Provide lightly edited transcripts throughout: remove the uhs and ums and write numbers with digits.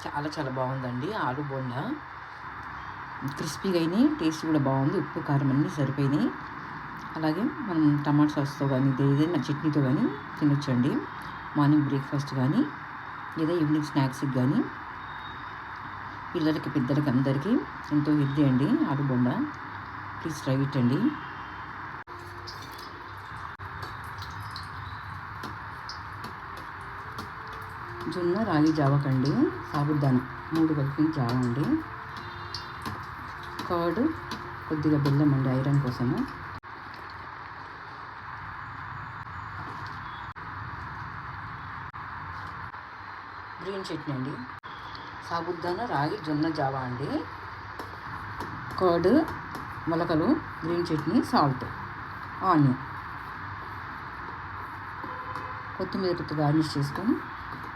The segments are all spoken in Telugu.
చాలా చాలా బాగుందండి. ఆలు బోండా క్రిస్పీగా అయినాయి, టేస్ట్ కూడా బాగుంది. ఉప్పు కారం అన్నీ సరిపోయినాయి. అలాగే మనం టమాటా సాస్తో కానీ ఏదైనా చట్నీతో కానీ తినొచ్చండి. మార్నింగ్ బ్రేక్ఫాస్ట్ కానీ లేదా ఈవినింగ్ స్నాక్స్కి కానీ పిల్లలకి పెద్దలకి అందరికీ ఎంతో హెల్తీ అండి ఆలు బోండా. ప్లీజ్ ట్రై ఇట్ అండి. జొన్న రాగి జావకండి సాబుదానా 3 కలిపి జావ అండి. కర్డ్, కొద్దిగా బెల్లం అండి ఐరన్ కోసము. గ్రీన్ చట్నీ అండి. సాబుదానా రాగి జొన్న జావా అండి. కర్డ్, మొలకలు, గ్రీన్ చట్నీ, సాల్ట్, ఆనియన్, కొత్తిమీరతో గార్నిష్ చేసుకొని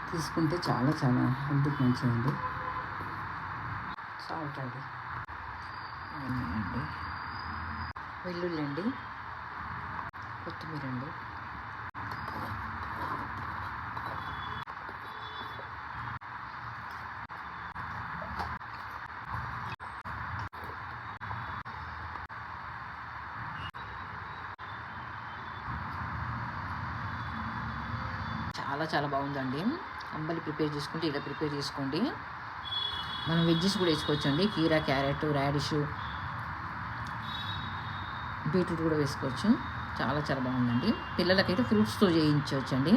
తీసుకుంటే చాలా చాలా హెల్త్కి మంచిదండి. సాల్ట్ అండి, ఆనియన్ అండి, వెల్లుల్లి అండి, కొత్తిమీర అండి, చాలా చాలా బాగుందండి. అంబలి ప్రిపేర్ చేసుకుంటే ఇలా ప్రిపేర్ చేసుకోండి. మనం వెజ్జెస్ కూడా వేసుకోవచ్చు అండి. కీరా, క్యారెట్, రాడిష్, బీట్రూట్ కూడా వేసుకోవచ్చు. చాలా చాలా బాగుందండి. పిల్లలకైతే ఫ్రూట్స్తో చేయించవచ్చు అండి.